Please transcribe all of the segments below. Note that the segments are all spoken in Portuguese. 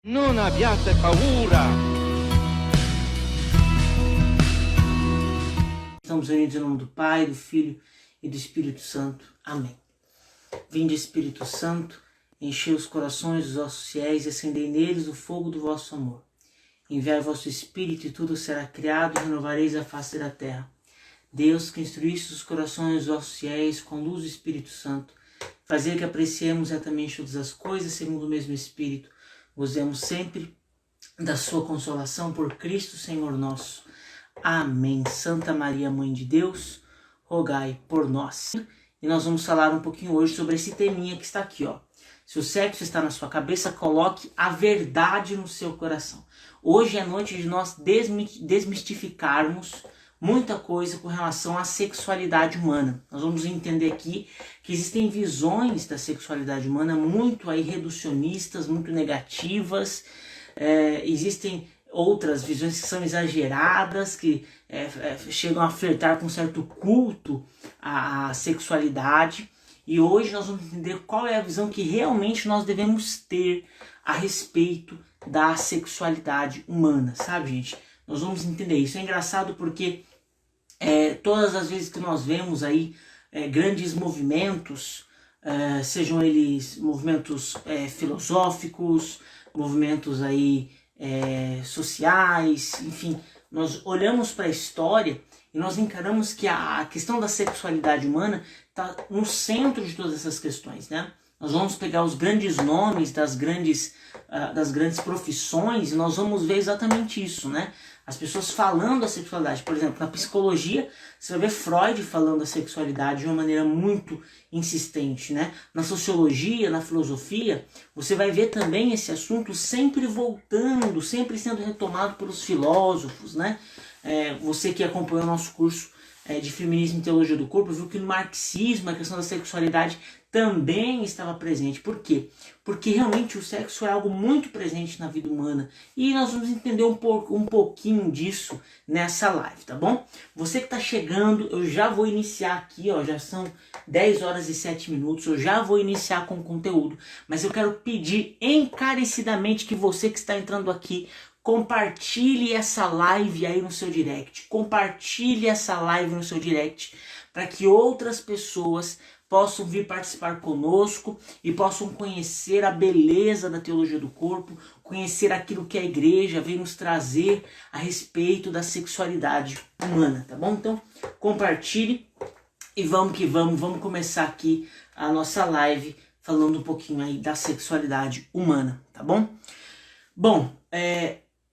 Non abbiate paura! Estamos unidos em nome do Pai, do Filho e do Espírito Santo. Amém. Vinde, Espírito Santo, enchei os corações dos vossos fiéis e acendei neles o fogo do vosso amor. Enviai vosso Espírito e tudo será criado e renovareis a face da terra. Deus, que instruísse os corações dos vossos fiéis com a luz do Espírito Santo, fazer que apreciemos retamente todas as coisas segundo o mesmo Espírito, gozemos sempre da sua consolação por Cristo Senhor nosso. Amém. Santa Maria, Mãe de Deus, rogai por nós. E nós vamos falar um pouquinho hoje sobre esse teminha que está aqui, ó. Se o sexo está na sua cabeça, coloque a verdade no seu coração. Hoje é noite de nós desmistificarmos muita coisa com relação à sexualidade humana. Nós vamos entender aqui que existem visões da sexualidade humana muito aí reducionistas, muito negativas. Existem outras visões que são exageradas, que chegam a flertar com um certo culto à sexualidade. E hoje nós vamos entender qual é a visão que realmente nós devemos ter a respeito da sexualidade humana, sabe, gente? Nós vamos entender isso. É engraçado porque todas as vezes que nós vemos aí grandes movimentos, sejam eles movimentos filosóficos, movimentos aí sociais, enfim, nós olhamos para a história e nós encaramos que a questão da sexualidade humana está no centro de todas essas questões, né? Nós vamos pegar os grandes nomes das grandes profissões e nós vamos ver exatamente isso, né? As pessoas falando da sexualidade. Por exemplo, na psicologia, você vai ver Freud falando da sexualidade de uma maneira muito insistente, né? Na sociologia, na filosofia, você vai ver também esse assunto sempre voltando, sempre sendo retomado pelos filósofos, né? Você que acompanhou o nosso curso de Feminismo e Teologia do Corpo, viu que no marxismo a questão da sexualidade também estava presente. Por quê? Porque realmente o sexo é algo muito presente na vida humana. E nós vamos entender um pouquinho disso nessa live, tá bom? Você que está chegando, eu já vou iniciar aqui, ó, já são 10 horas e 7 minutos, eu já vou iniciar com o conteúdo. Mas eu quero pedir encarecidamente que você que está entrando aqui, compartilhe essa live aí no seu direct. Compartilhe essa live no seu direct para que outras pessoas possam vir participar conosco e possam conhecer a beleza da teologia do corpo, conhecer aquilo que a igreja vem nos trazer a respeito da sexualidade humana, tá bom? Então, compartilhe e vamos que vamos começar aqui a nossa live falando um pouquinho aí da sexualidade humana, tá bom? Bom,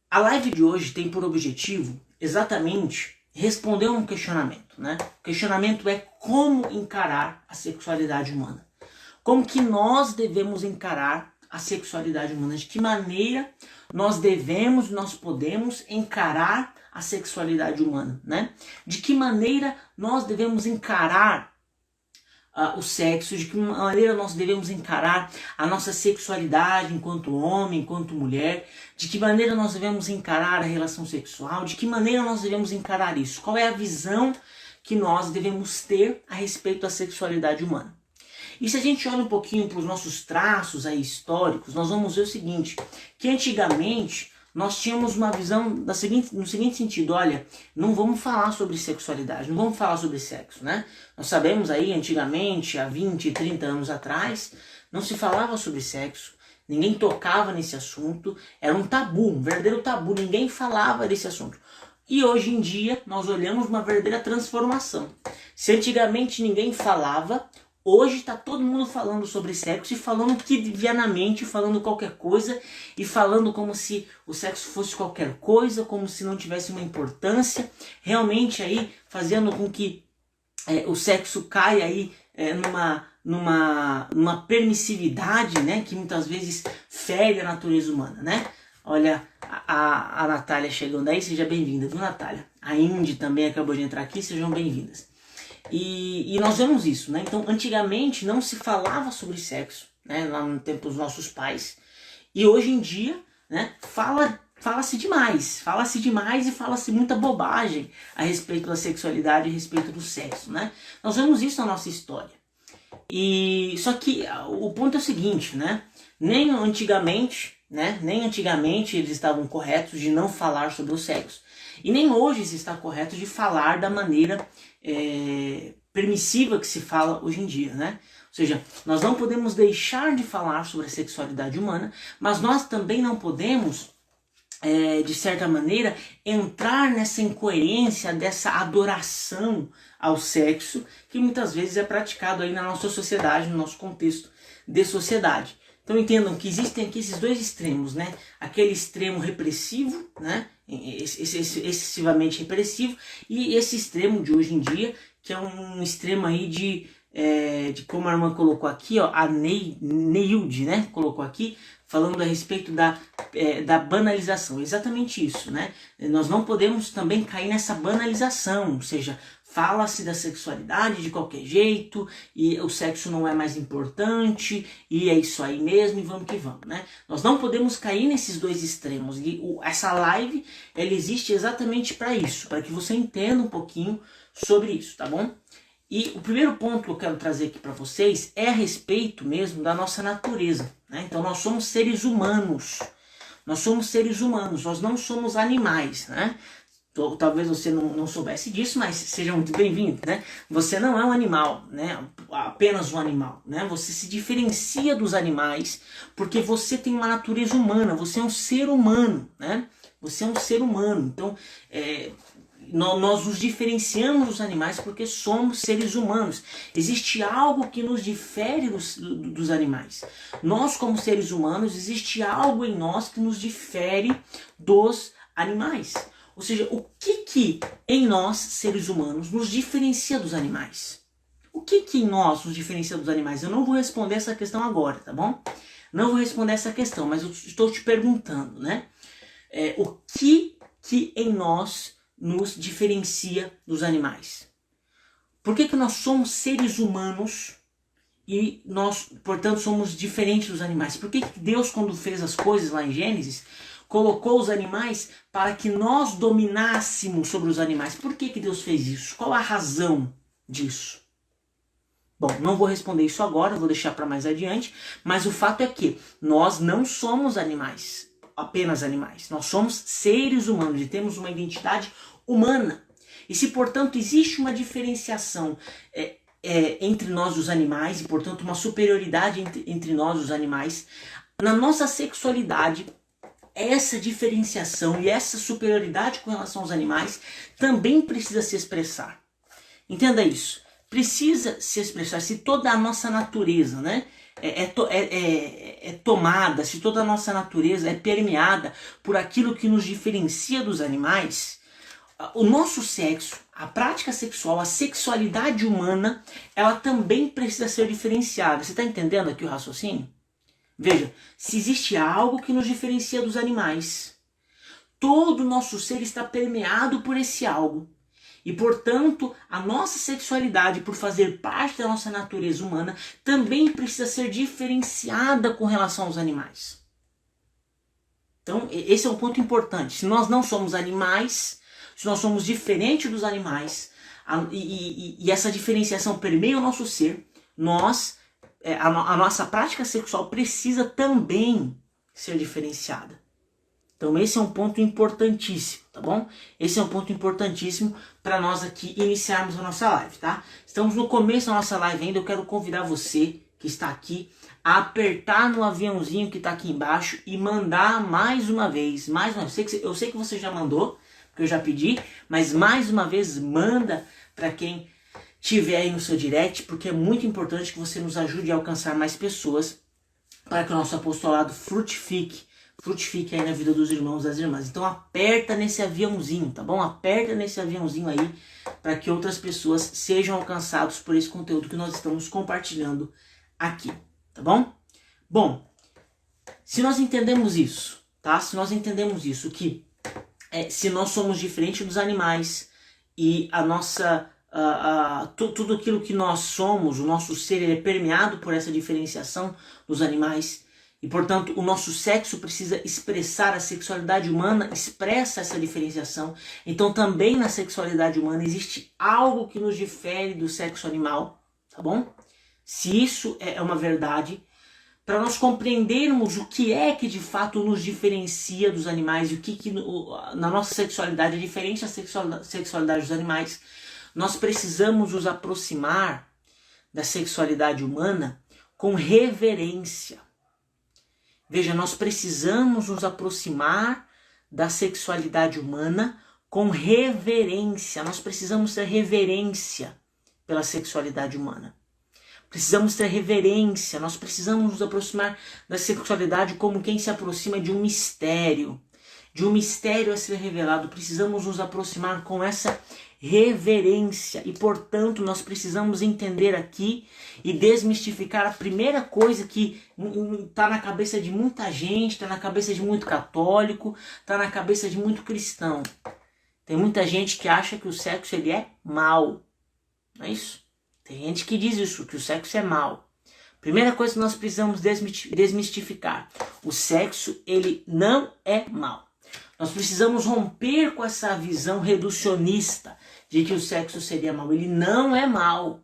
a live de hoje tem por objetivo exatamente responder um questionamento, né? O questionamento é como encarar a sexualidade humana. Como que nós devemos encarar a sexualidade humana? De que maneira nós podemos encarar a sexualidade humana, né? De que maneira nós devemos encarar o sexo, de que maneira nós devemos encarar a nossa sexualidade enquanto homem, enquanto mulher, de que maneira nós devemos encarar a relação sexual, de que maneira nós devemos encarar isso, qual é a visão que nós devemos ter a respeito da sexualidade humana. E se a gente olha um pouquinho para os nossos traços aí históricos, nós vamos ver o seguinte, que antigamente nós tínhamos uma visão no seguinte sentido, olha, não vamos falar sobre sexualidade, não vamos falar sobre sexo, né? Nós sabemos aí, antigamente, há 20, 30 anos atrás, não se falava sobre sexo, ninguém tocava nesse assunto, era um tabu, um verdadeiro tabu, ninguém falava desse assunto. E hoje em dia, nós olhamos uma verdadeira transformação. Se antigamente ninguém falava, hoje está todo mundo falando sobre sexo e falando quotidianamente, falando qualquer coisa e falando como se o sexo fosse qualquer coisa, como se não tivesse uma importância, realmente aí fazendo com que o sexo caia aí numa permissividade, né, que muitas vezes fere a natureza humana, né? Olha a Natália chegando aí, seja bem-vinda, viu, Natália? A Indy também acabou de entrar aqui, sejam bem-vindas. E nós vemos isso, né? Então, antigamente não se falava sobre sexo, né? Lá no tempo dos nossos pais. E hoje em dia, né? Fala-se demais e fala-se muita bobagem a respeito da sexualidade, a respeito do sexo, né? Nós vemos isso na nossa história. Só que o ponto é o seguinte, né? Nem antigamente, né? Nem antigamente eles estavam corretos de não falar sobre o sexo. E nem hoje se está correto de falar da maneira permissiva que se fala hoje em dia, né? Ou seja, nós não podemos deixar de falar sobre a sexualidade humana, mas nós também não podemos, de certa maneira, entrar nessa incoerência, dessa adoração ao sexo, que muitas vezes é praticado aí na nossa sociedade, no nosso contexto de sociedade. Então entendam que existem aqui esses dois extremos, né? Aquele extremo repressivo, né? Excessivamente repressivo, e esse extremo de hoje em dia, que é um extremo aí de como a irmã colocou aqui, ó, a Neilde, né? Colocou aqui, falando a respeito da banalização. Exatamente isso, né? Nós não podemos também cair nessa banalização, ou seja, fala-se da sexualidade de qualquer jeito, e o sexo não é mais importante, e é isso aí mesmo, e vamos que vamos, né? Nós não podemos cair nesses dois extremos, e essa live, ela existe exatamente para isso, para que você entenda um pouquinho sobre isso, tá bom? E o primeiro ponto que eu quero trazer aqui para vocês é a respeito mesmo da nossa natureza, né? Então nós somos seres humanos, nós não somos animais, né? Talvez você não soubesse disso, mas seja muito bem-vindo, né? Você não é um animal, né? Apenas um animal, né? Você se diferencia dos animais porque você tem uma natureza humana, você é um ser humano, né? Você é um ser humano, então nós nos diferenciamos dos animais porque somos seres humanos. Existe algo que nos difere dos animais. Nós, como seres humanos, existe algo em nós que nos difere dos animais. Ou seja, o que em nós, seres humanos, nos diferencia dos animais? O que em nós nos diferencia dos animais? Eu não vou responder essa questão agora, tá bom? Não vou responder essa questão, mas eu estou te perguntando, né? O que em nós nos diferencia dos animais? Por que nós somos seres humanos e nós, portanto, somos diferentes dos animais? Por que Deus, quando fez as coisas lá em Gênesis, colocou os animais para que nós dominássemos sobre os animais? Por que Deus fez isso? Qual a razão disso? Bom, não vou responder isso agora, vou deixar para mais adiante, mas o fato é que nós não somos animais, apenas animais. Nós somos seres humanos e temos uma identidade humana. E se, portanto, existe uma diferenciação entre nós e os animais, e, portanto, uma superioridade entre nós e os animais, na nossa sexualidade, essa diferenciação e essa superioridade com relação aos animais também precisa se expressar. Entenda isso. Precisa se expressar. Se toda a nossa natureza, né, é tomada, se toda a nossa natureza é permeada por aquilo que nos diferencia dos animais, o nosso sexo, a prática sexual, a sexualidade humana, ela também precisa ser diferenciada. Você está entendendo aqui o raciocínio? Veja, se existe algo que nos diferencia dos animais, todo o nosso ser está permeado por esse algo. E, portanto, a nossa sexualidade, por fazer parte da nossa natureza humana, também precisa ser diferenciada com relação aos animais. Então, esse é um ponto importante. Se nós não somos animais, se nós somos diferentes dos animais, e essa diferenciação permeia o nosso ser, a nossa prática sexual precisa também ser diferenciada. Então esse é um ponto importantíssimo, tá bom? Esse é um ponto importantíssimo para nós aqui iniciarmos a nossa live, tá? Estamos no começo da nossa live ainda, eu quero convidar você que está aqui a apertar no aviãozinho que está aqui embaixo e mandar mais uma vez. Eu sei que você já mandou, porque eu já pedi, mas mais uma vez manda para quem tiver aí no seu direct, porque é muito importante que você nos ajude a alcançar mais pessoas para que o nosso apostolado frutifique aí na vida dos irmãos e das irmãs. Então aperta nesse aviãozinho, tá bom? Aperta nesse aviãozinho aí para que outras pessoas sejam alcançadas por esse conteúdo que nós estamos compartilhando aqui, tá bom? Bom, se nós entendemos isso, tá? Se nós entendemos isso, que se nós somos diferentes dos animais e a nossa tudo aquilo que nós somos, o nosso ser, é permeado por essa diferenciação dos animais, e portanto o nosso sexo precisa expressar, a sexualidade humana expressa essa diferenciação. Então também na sexualidade humana existe algo que nos difere do sexo animal, tá bom? Se isso é uma verdade, para nós compreendermos o que é que de fato nos diferencia dos animais e o que na nossa sexualidade é diferente da sexualidade dos animais, nós precisamos nos aproximar da sexualidade humana com reverência. Veja, nós precisamos nos aproximar da sexualidade humana com reverência. Nós precisamos ter reverência pela sexualidade humana. Precisamos ter reverência, nós precisamos nos aproximar da sexualidade como quem se aproxima de um mistério a ser revelado. Precisamos nos aproximar com essa reverência e, portanto, nós precisamos entender aqui e desmistificar a primeira coisa que está na cabeça de muita gente, está na cabeça de muito católico, está na cabeça de muito cristão. Tem muita gente que acha que o sexo ele é mau, não é isso? Tem gente que diz isso, que o sexo é mau. Primeira coisa que nós precisamos desmistificar. O sexo, ele não é mau. Nós precisamos romper com essa visão reducionista de que o sexo seria mau. Ele não é mau.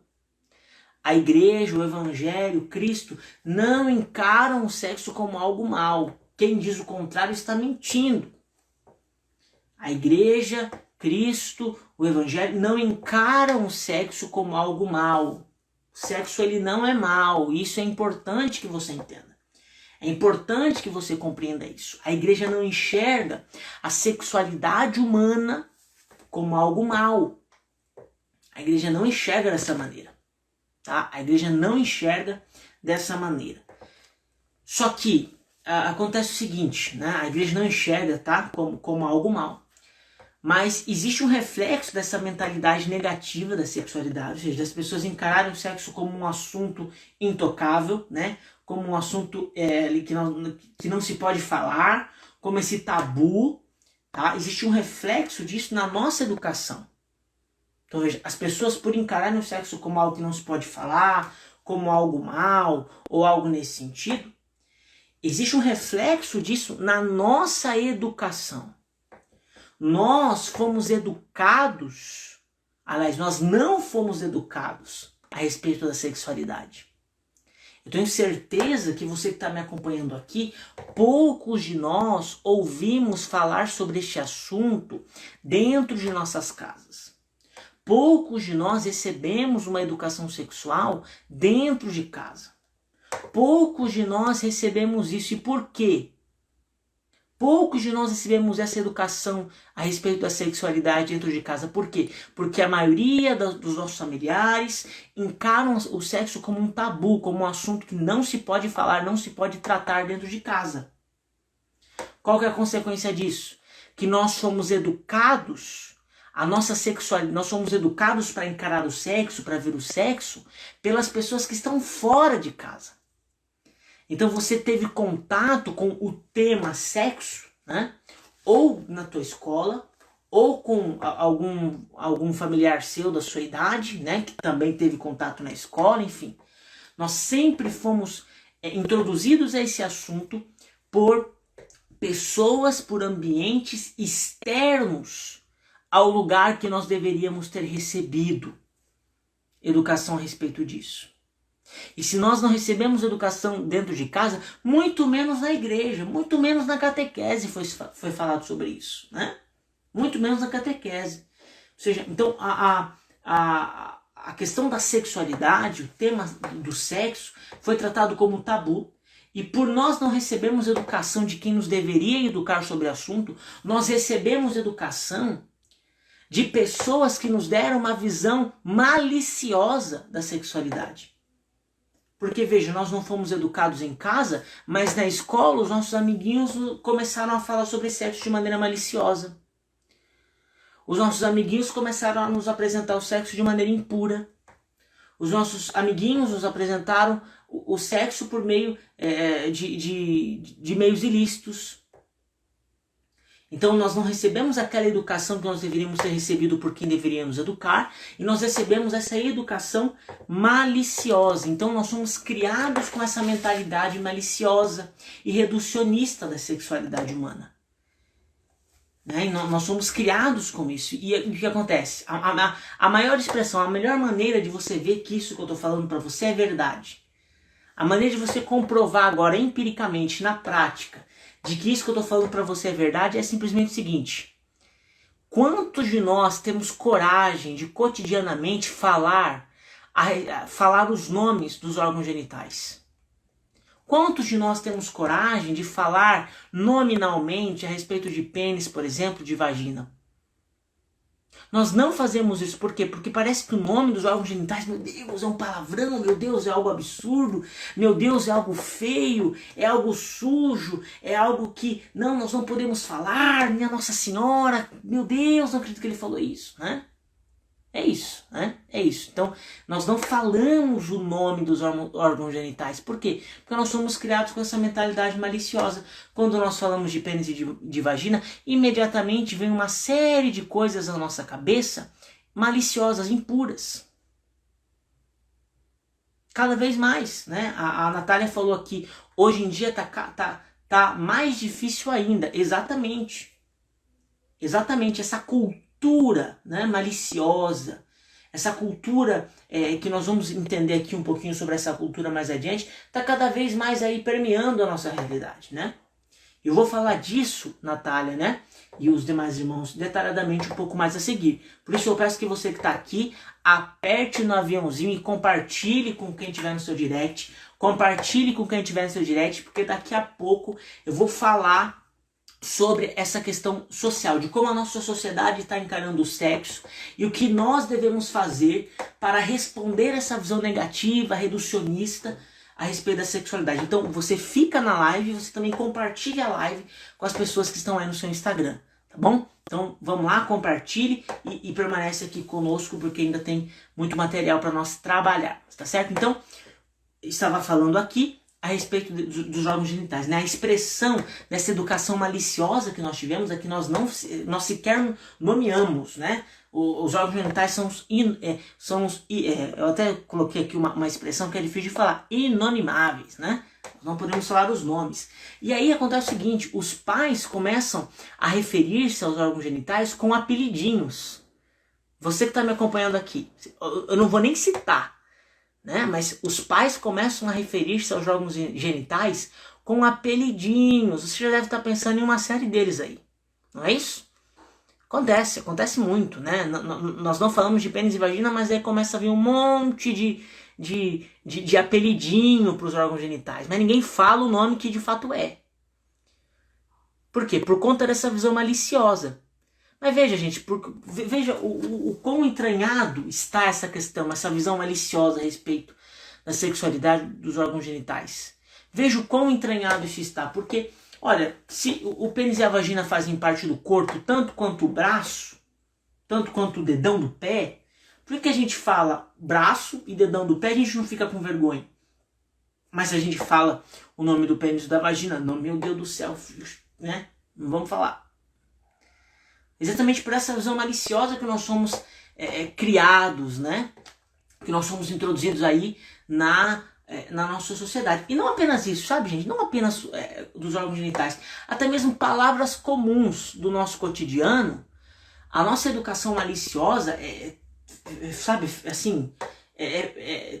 A igreja, o evangelho, Cristo não encaram o sexo como algo mau. Quem diz o contrário está mentindo. A igreja, Cristo, o evangelho não encaram o sexo como algo mau. O sexo ele não é mau. Isso é importante que você entenda. É importante que você compreenda isso. A igreja não enxerga a sexualidade humana como algo mau. A igreja não enxerga dessa maneira. Tá? A igreja não enxerga dessa maneira. Só que acontece o seguinte, né? A igreja não enxerga, tá? como algo mau. Mas existe um reflexo dessa mentalidade negativa da sexualidade, ou seja, das pessoas encararem o sexo como um assunto intocável, né? Como um assunto que não se pode falar, como esse tabu. Tá? Existe um reflexo disso na nossa educação. Então, veja, as pessoas, por encararem o sexo como algo que não se pode falar, como algo mal, ou algo nesse sentido, existe um reflexo disso na nossa educação. Nós fomos educados, aliás, nós não fomos educados a respeito da sexualidade. Eu tenho certeza que você que está me acompanhando aqui, poucos de nós ouvimos falar sobre este assunto dentro de nossas casas. Poucos de nós recebemos uma educação sexual dentro de casa. Poucos de nós recebemos isso. E por quê? Poucos de nós recebemos essa educação a respeito da sexualidade dentro de casa. Por quê? Porque a maioria dos nossos familiares encaram o sexo como um tabu, como um assunto que não se pode falar, não se pode tratar dentro de casa. Qual que é a consequência disso? Que nós somos educados, a nossa sexualidade, nós somos educados para encarar o sexo, para ver o sexo, pelas pessoas que estão fora de casa. Então você teve contato com o tema sexo, né? Ou na tua escola, ou com algum familiar seu da sua idade, né? Que também teve contato na escola, enfim. Nós sempre fomos introduzidos a esse assunto por pessoas, por ambientes externos ao lugar que nós deveríamos ter recebido educação a respeito disso. E se nós não recebemos educação dentro de casa, muito menos na igreja, muito menos na catequese foi falado sobre isso, né? Muito menos na catequese. Ou seja, então a questão da sexualidade, o tema do sexo, foi tratado como tabu. E por nós não recebermos educação de quem nos deveria educar sobre o assunto, nós recebemos educação de pessoas que nos deram uma visão maliciosa da sexualidade. Porque, veja, nós não fomos educados em casa, mas na escola os nossos amiguinhos começaram a falar sobre sexo de maneira maliciosa. Os nossos amiguinhos começaram a nos apresentar o sexo de maneira impura. Os nossos amiguinhos nos apresentaram o sexo por meio de meios ilícitos. Então nós não recebemos aquela educação que nós deveríamos ter recebido por quem deveríamos educar, e nós recebemos essa educação maliciosa. Então nós somos criados com essa mentalidade maliciosa e reducionista da sexualidade humana. Né? E nós somos criados com isso. E o que acontece? A maior expressão, a melhor maneira de você ver que isso que eu estou falando para você é verdade. A maneira de você comprovar agora empiricamente, na prática, de que isso que eu estou falando para você é verdade, é simplesmente o seguinte: quantos de nós temos coragem de cotidianamente falar os nomes dos órgãos genitais? Quantos de nós temos coragem de falar nominalmente a respeito de pênis, por exemplo, de vagina? Nós não fazemos isso, por quê? Porque parece que o nome dos órgãos genitais, meu Deus, é um palavrão, meu Deus, é algo absurdo, meu Deus, é algo feio, é algo sujo, é algo que, não, nós não podemos falar, minha Nossa Senhora, meu Deus, não acredito que ele falou isso, né? É isso, né? É isso. Então, nós não falamos o nome dos órgãos genitais. Por quê? Porque nós somos criados com essa mentalidade maliciosa. Quando nós falamos de pênis e de vagina, imediatamente vem uma série de coisas na nossa cabeça maliciosas, impuras. Cada vez mais, né? A Natália falou aqui, hoje em dia tá mais difícil ainda. Exatamente. Exatamente, essa cultura, né, maliciosa, essa cultura que nós vamos entender aqui um pouquinho sobre essa cultura mais adiante, está cada vez mais aí permeando a nossa realidade, né? Eu vou falar disso, Natália, né, e os demais irmãos detalhadamente um pouco mais a seguir. Por isso eu peço que você que está aqui, aperte no aviãozinho e compartilhe com quem estiver no seu direct, compartilhe com quem estiver no seu direct, porque daqui a pouco eu vou falar sobre essa questão social, de como a nossa sociedade está encarando o sexo e o que nós devemos fazer para responder essa visão negativa, reducionista a respeito da sexualidade. Então você fica na live e você também compartilha a live com as pessoas que estão aí no seu Instagram, tá bom? Então vamos lá, compartilhe e permanece aqui conosco porque ainda tem muito material para nós trabalhar, tá certo? Então, estava falando aqui a respeito dos órgãos genitais, né? A expressão dessa educação maliciosa que nós tivemos é que nós sequer nomeamos, né? Os órgãos genitais são eu até coloquei aqui uma expressão que é difícil de falar, inonimáveis, né? Nós não podemos falar os nomes. E aí acontece o seguinte, os pais começam a referir-se aos órgãos genitais com apelidinhos. Você que está me acompanhando aqui, eu não vou nem citar, né? Mas os pais começam a referir-se aos órgãos genitais com apelidinhos. Você já deve estar pensando em uma série deles aí, não é isso? Acontece muito, né? Nós não falamos de pênis e vagina, mas aí começa a vir um monte de apelidinho para os órgãos genitais, mas ninguém fala o nome que de fato é. Por quê? Por conta dessa visão maliciosa. Mas veja, gente, veja o quão entranhado está essa questão, essa visão maliciosa a respeito da sexualidade dos órgãos genitais. Veja o quão entranhado isso está, porque, olha, se o pênis e a vagina fazem parte do corpo, tanto quanto o braço, tanto quanto o dedão do pé, por que a gente fala braço e dedão do pé, a gente não fica com vergonha? Mas se a gente fala o nome do pênis e da vagina, não, meu Deus do céu, né? Não vamos falar. Exatamente por essa visão maliciosa que nós somos criados, né? Que nós somos introduzidos aí na nossa sociedade. E não apenas isso, sabe, gente? Não apenas dos órgãos genitais. Até mesmo palavras comuns do nosso cotidiano. A nossa educação maliciosa, sabe, assim,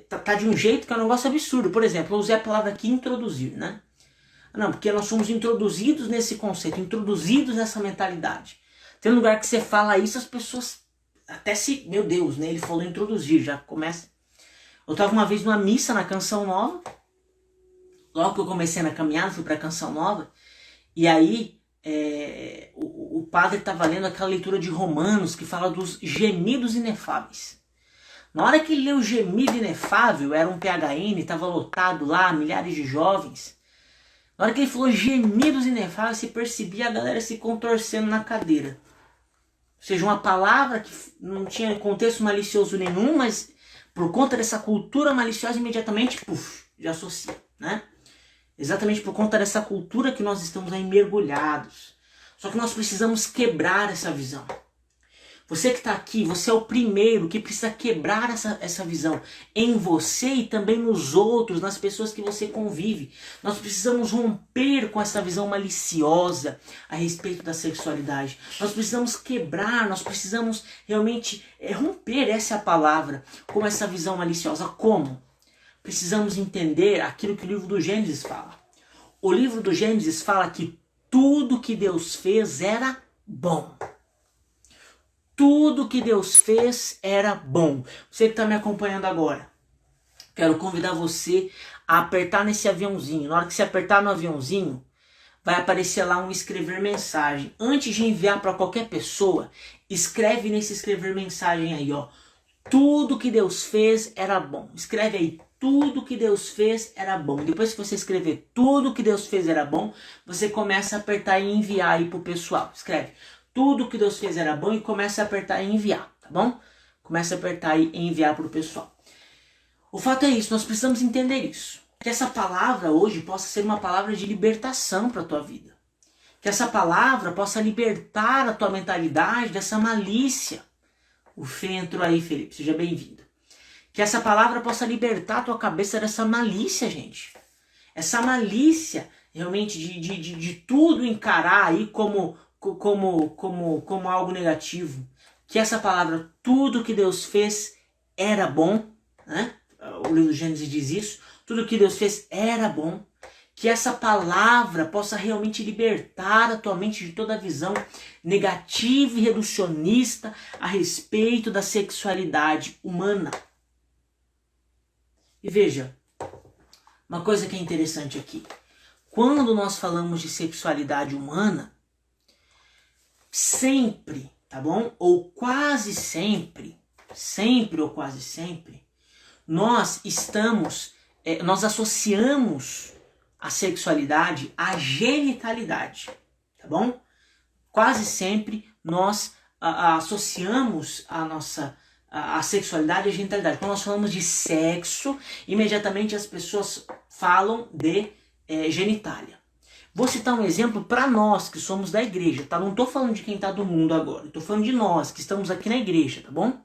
tá de um jeito que é um negócio absurdo. Por exemplo, eu usei a palavra aqui introduzir, né? Não, porque nós somos introduzidos nesse conceito, introduzidos nessa mentalidade. Tem um lugar que você fala isso, as pessoas até se... Meu Deus, né? Ele falou introduzir, já começa... Eu estava uma vez numa missa na Canção Nova. Logo que eu comecei na caminhada, fui para a Canção Nova. E aí, o padre estava lendo aquela leitura de Romanos que fala dos gemidos inefáveis. Na hora que ele leu o gemido inefável, era um PHN, estava lotado lá, milhares de jovens. Na hora que ele falou gemidos inefáveis, você percebia a galera se contorcendo na cadeira. Ou seja, uma palavra que não tinha contexto malicioso nenhum, mas por conta dessa cultura maliciosa, imediatamente, já associa, né? Exatamente por conta dessa cultura que nós estamos aí mergulhados. Só que nós precisamos quebrar essa visão. Você que está aqui, você é o primeiro que precisa quebrar essa visão em você e também nos outros, nas pessoas que você convive. Nós precisamos romper com essa visão maliciosa a respeito da sexualidade. Nós precisamos quebrar, nós precisamos realmente romper, essa é a palavra, com essa visão maliciosa. Como? precisamos entender aquilo que o livro do Gênesis fala. O livro do Gênesis fala que tudo que Deus fez era bom. Tudo que Deus fez era bom. Você que está me acompanhando agora, quero convidar você a apertar nesse aviãozinho. Na hora que você apertar no aviãozinho, vai aparecer lá um escrever mensagem. Antes de enviar para qualquer pessoa, escreve nesse escrever mensagem aí, ó. Tudo que Deus fez era bom. Escreve aí, tudo que Deus fez era bom. Depois que você escrever tudo que Deus fez era bom, você começa a apertar e enviar aí pro pessoal. Escreve, tudo que Deus fez era bom e começa a apertar e enviar, tá bom? Começa a apertar e enviar pro pessoal. O fato é isso, nós precisamos entender isso. Que essa palavra hoje possa ser uma palavra de libertação para a tua vida. Que essa palavra possa libertar a tua mentalidade dessa malícia. O Fê entrou aí, Felipe, seja bem-vindo. Que essa palavra possa libertar a tua cabeça dessa malícia, gente. Essa malícia, realmente, de tudo encarar aí como algo negativo. Que essa palavra, tudo que Deus fez era bom, né? O livro do Gênesis diz isso. Tudo que Deus fez era bom. Que essa palavra possa realmente libertar a tua mente de toda a visão negativa e reducionista a respeito da sexualidade humana. E veja, uma coisa que é interessante aqui. Quando nós falamos de sexualidade humana, sempre, tá bom? Ou quase sempre, ou quase sempre, nós associamos a sexualidade à genitalidade, tá bom? Quase sempre nós associamos a sexualidade à genitalidade. Quando nós falamos de sexo, imediatamente as pessoas falam de genitália. Vou citar um exemplo para nós que somos da igreja, tá? Não estou falando de quem está do mundo agora, estou falando de nós que estamos aqui na igreja, tá bom?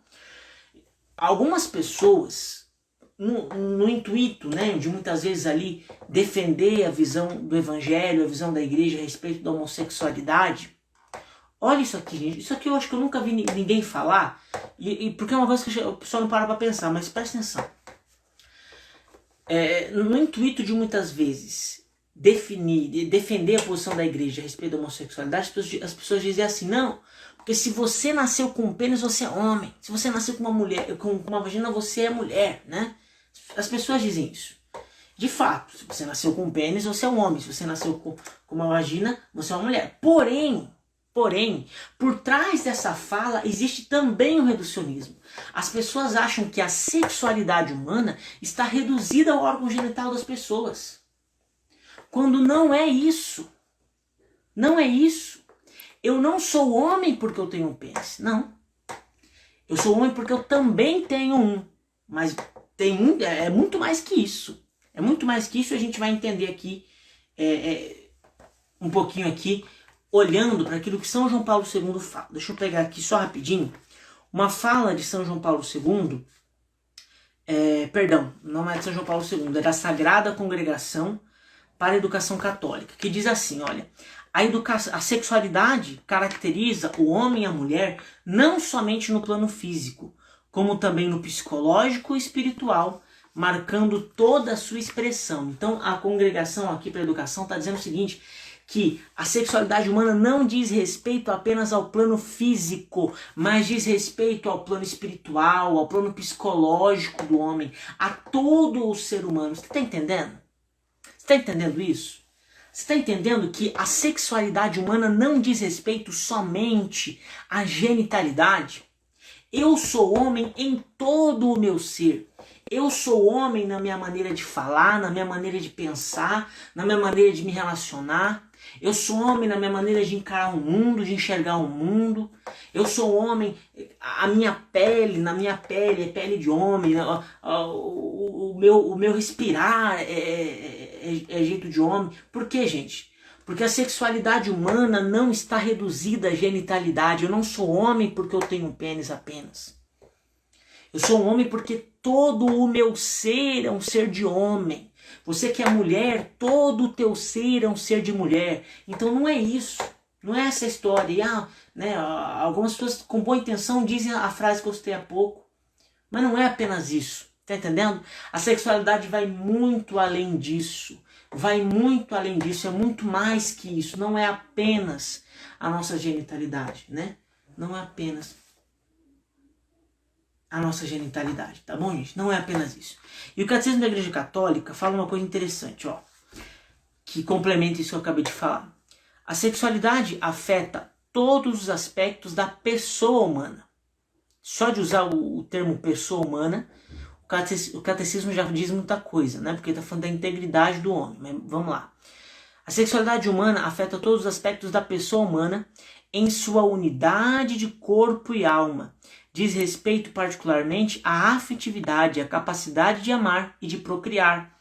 Algumas pessoas, no intuito, né, de muitas vezes ali defender a visão do evangelho, a visão da igreja a respeito da homossexualidade. Olha isso aqui, gente. Isso aqui eu acho que eu nunca vi ninguém falar, porque é uma coisa que o pessoal não para pra pensar, mas presta atenção. No intuito de muitas vezes defender a posição da igreja a respeito da homossexualidade, as pessoas dizem assim, não, porque se você nasceu com um pênis, você é homem. Se você nasceu com uma mulher, com uma vagina, você é mulher, né? As pessoas dizem isso. De fato, se você nasceu com um pênis, você é um homem. Se você nasceu com uma vagina, você é uma mulher. Porém, por trás dessa fala existe também o reducionismo. As pessoas acham que a sexualidade humana está reduzida ao órgão genital das pessoas. Quando não é isso. Não é isso. Eu não sou homem porque eu tenho um pênis. Não. Eu sou homem porque eu também tenho um. Mas é muito mais que isso. É muito mais que isso e a gente vai entender aqui um pouquinho aqui, olhando para aquilo que São João Paulo II fala. Deixa eu pegar aqui só rapidinho. Uma fala de São João Paulo II, perdão, não é de São João Paulo II, é da Sagrada Congregação para a Educação Católica, que diz assim, olha, a sexualidade caracteriza o homem e a mulher não somente no plano físico, como também no psicológico e espiritual, marcando toda a sua expressão. Então a congregação aqui para a educação está dizendo o seguinte, que a sexualidade humana não diz respeito apenas ao plano físico, mas diz respeito ao plano espiritual, ao plano psicológico do homem, a todo o ser humano. Você está entendendo? Você está entendendo isso? Você está entendendo que a sexualidade humana não diz respeito somente à genitalidade? Eu sou homem em todo o meu ser. Eu sou homem na minha maneira de falar, na minha maneira de pensar, na minha maneira de me relacionar. Eu sou homem na minha maneira de encarar o mundo, de enxergar o mundo. Eu sou homem, na minha pele é pele de homem. O meu respirar é jeito de homem. Por quê, gente? Porque a sexualidade humana não está reduzida à genitalidade. Eu não sou homem porque eu tenho um pênis apenas. Eu sou um homem porque todo o meu ser é um ser de homem. Você que é mulher, todo o teu ser é um ser de mulher. Então não é isso. Não é essa história. Algumas pessoas com boa intenção dizem a frase que eu citei há pouco. Mas não é apenas isso. Tá entendendo? A sexualidade vai muito além disso. Vai muito além disso, é muito mais que isso. Não é apenas a nossa genitalidade, né? Não é apenas a nossa genitalidade, tá bom, gente? Não é apenas isso. E o Catecismo da Igreja Católica fala uma coisa interessante, ó, que complementa isso que eu acabei de falar. A sexualidade afeta todos os aspectos da pessoa humana. Só de usar o termo pessoa humana, o catecismo já diz muita coisa, né? Porque está falando da integridade do homem. Mas vamos lá. A sexualidade humana afeta todos os aspectos da pessoa humana em sua unidade de corpo e alma. Diz respeito particularmente à afetividade, à capacidade de amar e de procriar.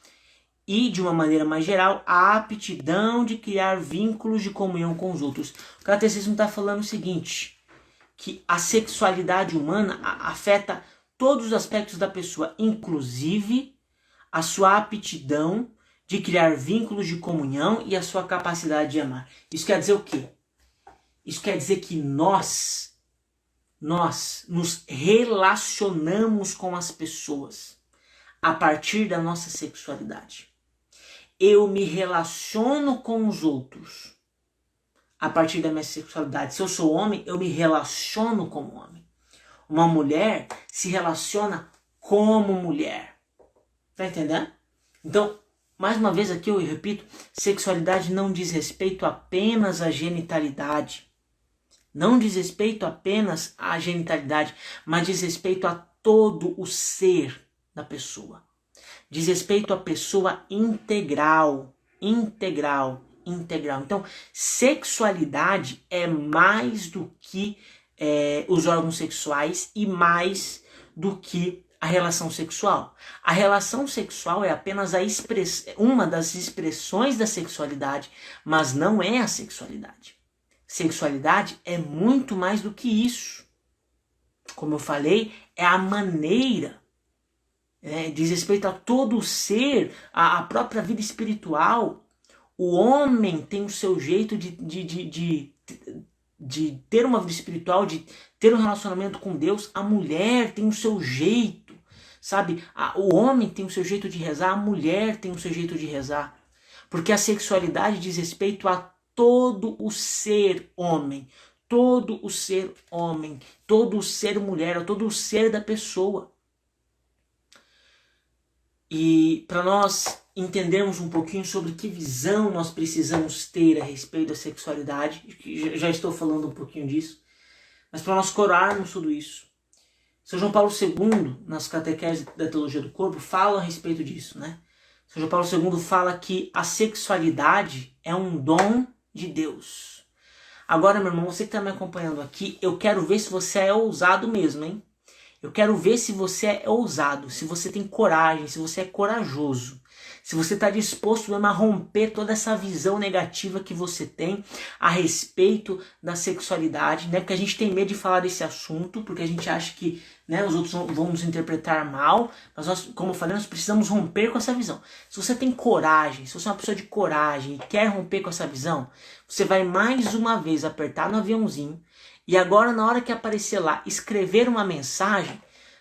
E, de uma maneira mais geral, à aptidão de criar vínculos de comunhão com os outros. O catecismo está falando o seguinte, que a sexualidade humana afeta todos os aspectos da pessoa, inclusive a sua aptidão de criar vínculos de comunhão e a sua capacidade de amar. Isso quer dizer o quê? Isso quer dizer que nós nos relacionamos com as pessoas a partir da nossa sexualidade. Eu me relaciono com os outros a partir da minha sexualidade. Se eu sou homem, eu me relaciono como homem. Uma mulher se relaciona como mulher. Tá entendendo? Então, mais uma vez aqui eu repito, sexualidade não diz respeito apenas à genitalidade. Não diz respeito apenas à genitalidade, mas diz respeito a todo o ser da pessoa. Diz respeito à pessoa integral. Então, sexualidade é mais do que os órgãos sexuais e mais do que a relação sexual. A relação sexual é apenas uma das expressões da sexualidade, mas não é a sexualidade. Sexualidade é muito mais do que isso. Como eu falei, é a maneira, diz respeito a todo o ser, a própria vida espiritual. O homem tem o seu jeito de ter uma vida espiritual, de ter um relacionamento com Deus. A mulher tem o seu jeito, sabe? O homem tem o seu jeito de rezar, a mulher tem o seu jeito de rezar. Porque a sexualidade diz respeito a todo o ser homem, todo o ser homem, todo o ser mulher, todo o ser da pessoa. E para nós entendermos um pouquinho sobre que visão nós precisamos ter a respeito da sexualidade, que já estou falando um pouquinho disso, mas para nós corarmos tudo isso, São João Paulo II, nas catequeses da teologia do corpo, fala a respeito disso, né? São João Paulo II fala que a sexualidade é um dom de Deus. Agora, meu irmão, você que está me acompanhando aqui, eu quero ver se você é ousado mesmo, hein? Eu quero ver se você é ousado, se você tem coragem, se você é corajoso. Se você está disposto mesmo a romper toda essa visão negativa que você tem a respeito da sexualidade, né? Porque a gente tem medo de falar desse assunto, porque a gente acha que, né, os outros vão nos interpretar mal, mas nós, como eu falei, nós precisamos romper com essa visão. Se você tem coragem, se você é uma pessoa de coragem e quer romper com essa visão, você vai mais uma vez apertar no aviãozinho e agora, na hora que aparecer lá, escrever uma mensagem,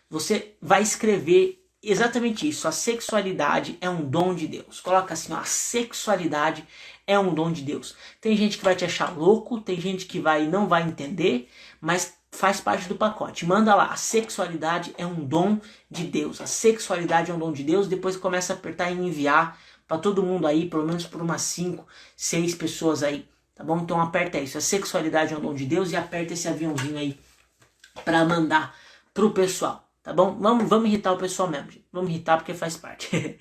você vai escrever exatamente isso. A sexualidade é um dom de Deus. Coloca assim, ó, a sexualidade é um dom de Deus. Tem gente que vai te achar louco, tem gente que não vai entender, mas faz parte do pacote. Manda lá, a sexualidade é um dom de Deus. A sexualidade é um dom de Deus. Depois começa a apertar em enviar para todo mundo aí, pelo menos por umas 5, 6 pessoas aí. Tá bom? Então aperta isso. A sexualidade é um dom de Deus e aperta esse aviãozinho aí para mandar pro pessoal. Tá bom? Vamos irritar o pessoal mesmo, gente. Vamos irritar porque faz parte.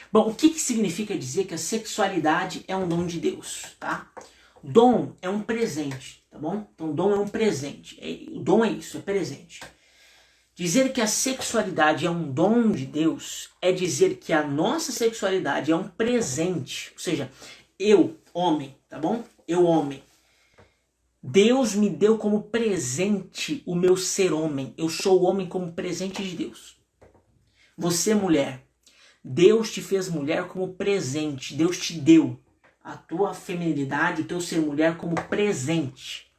Bom, o que significa dizer que a sexualidade é um dom de Deus, tá? Dom é um presente, tá bom? Então dom é um presente. O dom é isso, é presente. Dizer que a sexualidade é um dom de Deus é dizer que a nossa sexualidade é um presente. Ou seja, eu, homem, tá bom? Eu, homem. Deus me deu como presente o meu ser homem. Eu sou o homem como presente de Deus. Você, mulher, Deus te fez mulher como presente. Deus te deu a tua feminilidade, o teu ser mulher como presente.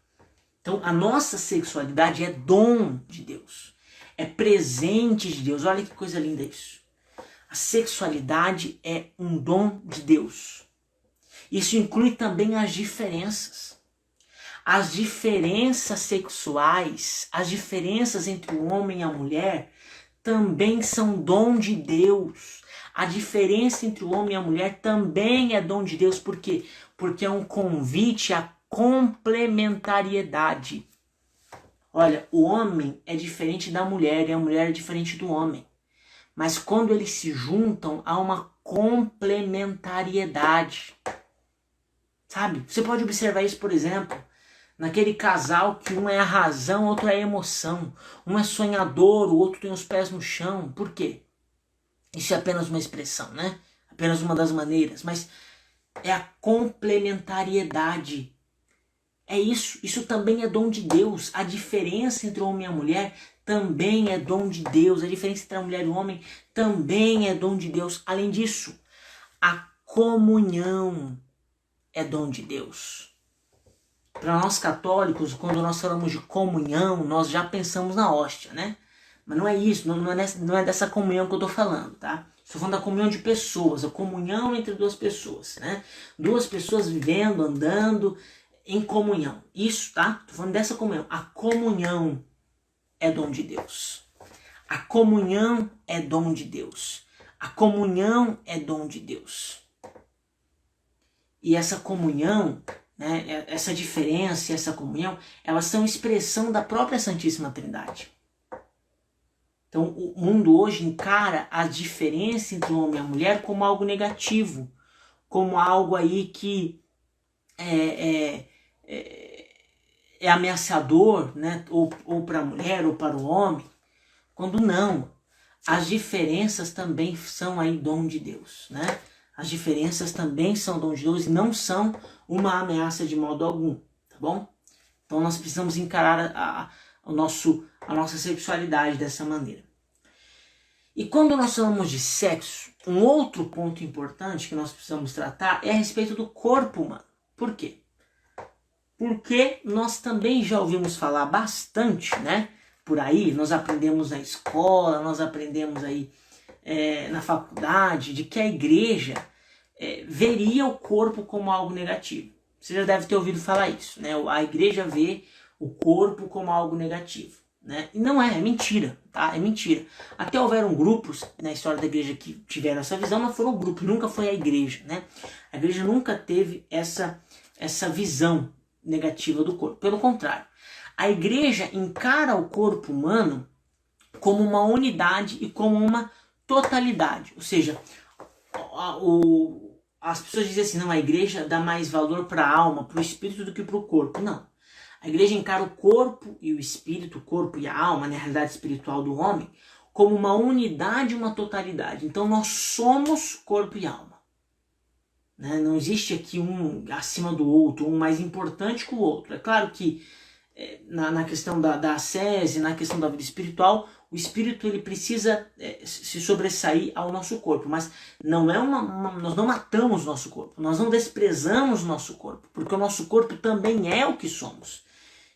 Então, a nossa sexualidade é dom de Deus. é presente de Deus. Olha que coisa linda isso. A sexualidade é um dom de Deus. Isso inclui também as diferenças. As diferenças sexuais, as diferenças entre o homem e a mulher, também são dom de Deus. A diferença entre o homem e a mulher também é dom de Deus. Por quê? Porque é um convite à complementariedade. Olha, o homem é diferente da mulher e a mulher é diferente do homem. Mas quando eles se juntam, há uma complementariedade. Sabe? Você pode observar isso, por exemplo, naquele casal que um é a razão, o outro é a emoção. Um é sonhador, o outro tem os pés no chão. Por quê? Isso é apenas uma expressão, né? Apenas uma das maneiras. Mas é a complementariedade. É isso. Isso também é dom de Deus. A diferença entre o homem e a mulher também é dom de Deus. A diferença entre a mulher e o homem também é dom de Deus. Além disso, a comunhão é dom de Deus. Para nós católicos, quando nós falamos de comunhão, nós já pensamos na hóstia, né? Mas não é isso, não é dessa comunhão que eu estou falando, tá? Estou falando da comunhão de pessoas, a comunhão entre duas pessoas, né? Duas pessoas vivendo, andando em comunhão. Isso, tá? Estou falando dessa comunhão. A comunhão é dom de Deus. A comunhão é dom de Deus. A comunhão é dom de Deus. E essa comunhão, né, essa diferença e essa comunhão, elas são expressão da própria Santíssima Trindade. Então o mundo hoje encara a diferença entre o homem e a mulher como algo negativo, como algo aí que é ameaçador, né, ou para a mulher ou para o homem, quando não. As diferenças também são aí dom de Deus, né? As diferenças também são dom de Deus e não são uma ameaça de modo algum, tá bom? Então nós precisamos encarar a nossa sexualidade dessa maneira. E quando nós falamos de sexo, um outro ponto importante que nós precisamos tratar é a respeito do corpo humano. Por quê? Porque nós também já ouvimos falar bastante, né? Por aí, nós aprendemos na escola, nós aprendemos aí na faculdade, de que a igreja veria o corpo como algo negativo. Você já deve ter ouvido falar isso, né? A igreja vê o corpo como algo negativo, né? E não é mentira, tá? É mentira. Até houveram grupos na história da igreja que tiveram essa visão, mas foram grupos, nunca foi a igreja, né? A igreja nunca teve essa visão negativa do corpo. Pelo contrário, a igreja encara o corpo humano como uma unidade e como uma totalidade. Ou seja, as pessoas dizem assim, não, a igreja dá mais valor para a alma, para o espírito do que para o corpo. Não. A igreja encara o corpo e o espírito, o corpo e a alma, na realidade espiritual do homem, como uma unidade e uma totalidade. Então nós somos corpo e alma. Né? Não existe aqui um acima do outro, um mais importante que o outro. É claro que na questão da ascese, na questão da vida espiritual, o espírito ele precisa se sobressair ao nosso corpo, mas não é nós não matamos o nosso corpo, nós não desprezamos o nosso corpo, porque o nosso corpo também é o que somos.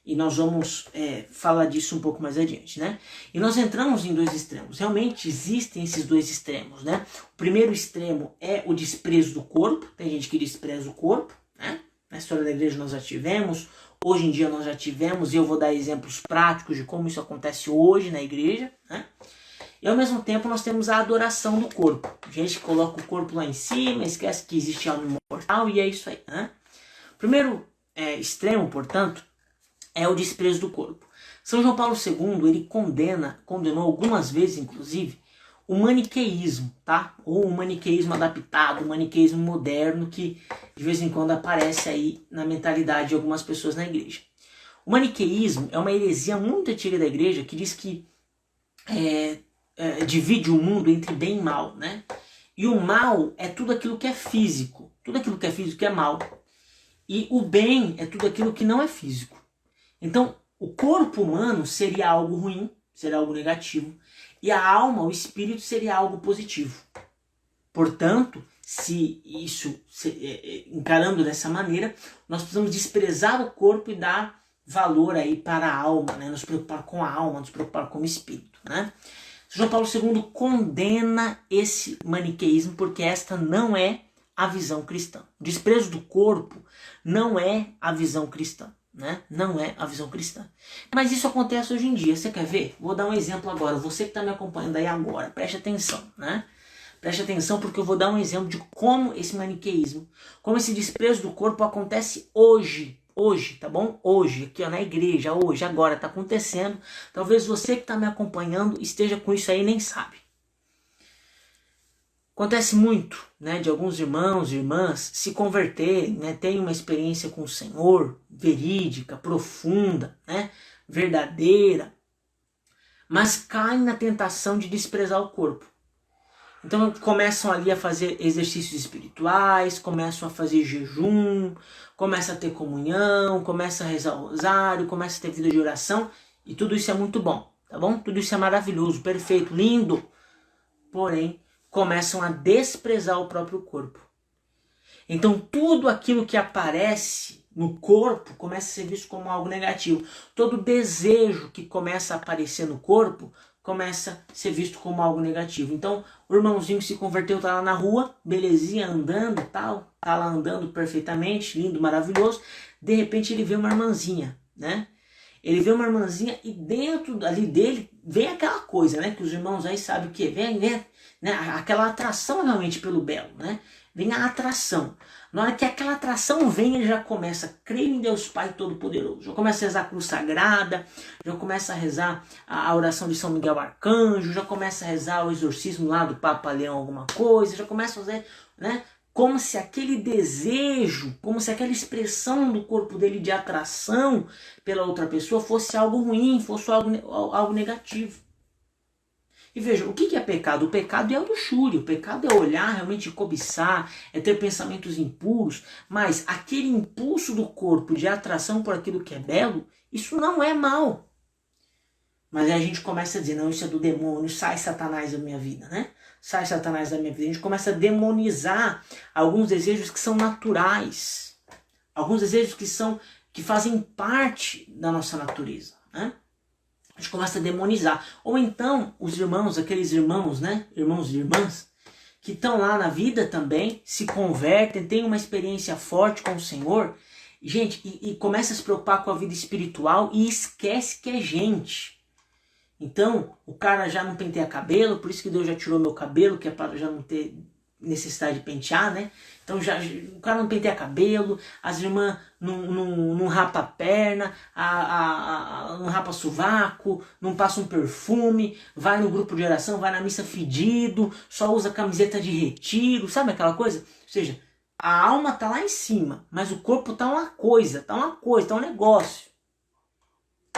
E nós vamos falar disso um pouco mais adiante, né? E nós entramos em dois extremos. Realmente existem esses dois extremos, né? O primeiro extremo é o desprezo do corpo. Tem gente que despreza o corpo, né? Na história da igreja nós já tivemos, hoje em dia nós já tivemos, e eu vou dar exemplos práticos de como isso acontece hoje na igreja, né? E ao mesmo tempo nós temos a adoração do corpo. Gente que coloca o corpo lá em cima, esquece que existe alma imortal, e é isso aí, né? O primeiro extremo, portanto, é o desprezo do corpo. São João Paulo II, ele condenou algumas vezes, inclusive, o maniqueísmo, tá? Ou o maniqueísmo adaptado, o maniqueísmo moderno, que de vez em quando aparece aí na mentalidade de algumas pessoas na igreja. O maniqueísmo é uma heresia muito antiga da igreja, que diz que divide o mundo entre bem e mal, né? E o mal é tudo aquilo que é físico. Tudo aquilo que é físico é mal. E o bem é tudo aquilo que não é físico. Então, o corpo humano seria algo ruim, seria algo negativo, e a alma, o espírito, seria algo positivo. Portanto, encarando dessa maneira, nós precisamos desprezar o corpo e dar valor aí para a alma, né? Nos preocupar com a alma, nos preocupar com o espírito, né? João Paulo II condena esse maniqueísmo porque esta não é a visão cristã. O desprezo do corpo não é a visão cristã, né? Não é a visão cristã. Mas isso acontece hoje em dia. Você quer ver? Vou dar um exemplo agora. Você que está me acompanhando aí agora, preste atenção, né? Preste atenção porque eu vou dar um exemplo de como esse maniqueísmo, como esse desprezo do corpo acontece hoje, tá bom? Hoje, aqui ó, na igreja, hoje, agora, tá acontecendo. Talvez você que está me acompanhando esteja com isso aí e nem sabe. Acontece muito, né, de alguns irmãos e irmãs se converterem, né, terem uma experiência com o Senhor, verídica, profunda, né, verdadeira, mas caem na tentação de desprezar o corpo. Então começam ali a fazer exercícios espirituais, começam a fazer jejum, começam a ter comunhão, começam a rezar o rosário, começam a ter vida de oração, e tudo isso é muito bom, tá bom? Tudo isso é maravilhoso, perfeito, lindo, porém começam a desprezar o próprio corpo. Então tudo aquilo que aparece no corpo começa a ser visto como algo negativo. Todo desejo que começa a aparecer no corpo começa a ser visto como algo negativo. Então o irmãozinho que se converteu tá lá na rua, belezinha, andando tal, tá lá andando perfeitamente, lindo, maravilhoso. De repente ele vê uma irmãzinha, né? Ele vê uma irmãzinha e dentro ali dele vem aquela coisa, né? Que os irmãos aí sabem o que? Vem, né? Aquela atração realmente pelo belo, né? Vem a atração. Na hora que aquela atração vem, ele já começa a crer em Deus Pai Todo-Poderoso. Já começa a rezar a cruz sagrada, já começa a rezar a oração de São Miguel Arcanjo, já começa a rezar o exorcismo lá do Papa Leão alguma coisa, já começa a fazer, né? Como se aquele desejo, como se aquela expressão do corpo dele de atração pela outra pessoa fosse algo ruim, fosse algo negativo. E veja, o que é pecado? O pecado é a luxúria, o pecado é olhar, realmente cobiçar, é ter pensamentos impuros, mas aquele impulso do corpo de atração por aquilo que é belo, isso não é mal. Mas aí a gente começa a dizer, não, isso é do demônio, sai Satanás da minha vida, né? Sai Satanás da minha vida. A gente começa a demonizar alguns desejos que são naturais, alguns desejos que fazem parte da nossa natureza, né? A gente começa a demonizar. Ou então, os irmãos, aqueles irmãos, né? Irmãos e irmãs, que estão lá na vida também, se convertem, têm uma experiência forte com o Senhor, gente, e começa a se preocupar com a vida espiritual e esquece que é gente. Então, o cara já não penteia cabelo, por isso que Deus já tirou meu cabelo, que é para já não ter necessidade de pentear, né? Então o cara não penteia cabelo, as irmãs não rapa a perna, não rapa sovaco, não passa um perfume, vai no grupo de oração, vai na missa fedido, só usa camiseta de retiro, sabe aquela coisa? Ou seja, a alma tá lá em cima, mas o corpo tá uma coisa, tá um negócio.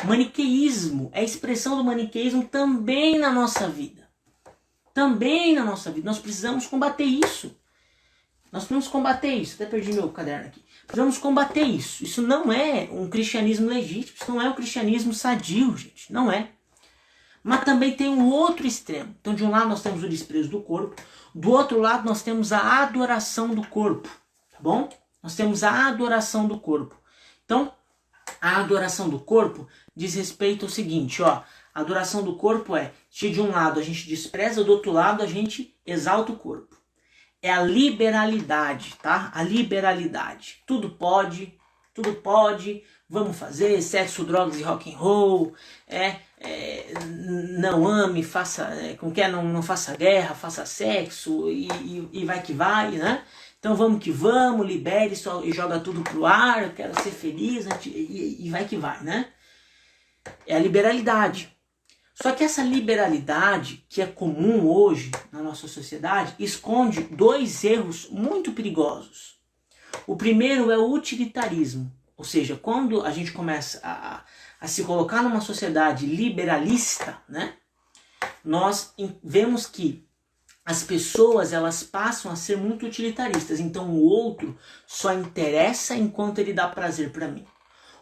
Maniqueísmo é a expressão do maniqueísmo também na nossa vida. Também na nossa vida. Nós precisamos combater isso. Nós precisamos combater isso. Até perdi meu caderno aqui. Precisamos combater isso. Isso não é um cristianismo legítimo. Isso não é um cristianismo sadio, gente. Não é. Mas também tem um outro extremo. Então, de um lado nós temos o desprezo do corpo. Do outro lado nós temos a adoração do corpo. Tá bom? Nós temos a adoração do corpo. Então, a adoração do corpo diz respeito ao seguinte, ó. A adoração do corpo é, se de um lado a gente despreza, do outro lado a gente exalta o corpo. É a liberalidade, tá? A liberalidade. Tudo pode, vamos fazer, sexo, drogas e rock and roll, não ame, faça, não faça guerra, faça sexo e vai que vai, né? Então vamos que vamos, libere e joga tudo pro ar, eu quero ser feliz e vai que vai, né? É a liberalidade. Só que essa liberalidade, que é comum hoje na nossa sociedade, esconde dois erros muito perigosos. O primeiro é o utilitarismo. Ou seja, quando a gente começa a se colocar numa sociedade liberalista, né, nós vemos que as pessoas elas passam a ser muito utilitaristas. Então o outro só interessa enquanto ele dá prazer para mim.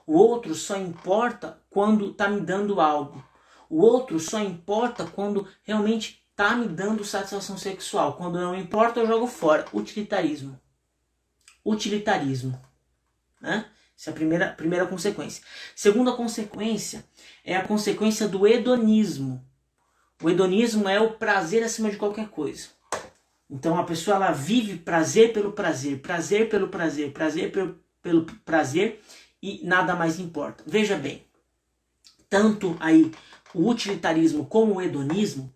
O outro só importa quando está me dando algo. O outro só importa quando realmente está me dando satisfação sexual. Quando não importa, eu jogo fora. Utilitarismo. Utilitarismo. Né? Essa é a primeira consequência. Segunda consequência é a consequência do hedonismo. O hedonismo é o prazer acima de qualquer coisa. Então a pessoa ela vive prazer pelo prazer, prazer pelo prazer, prazer pelo prazer e nada mais importa. Veja bem, tanto aí o utilitarismo como o hedonismo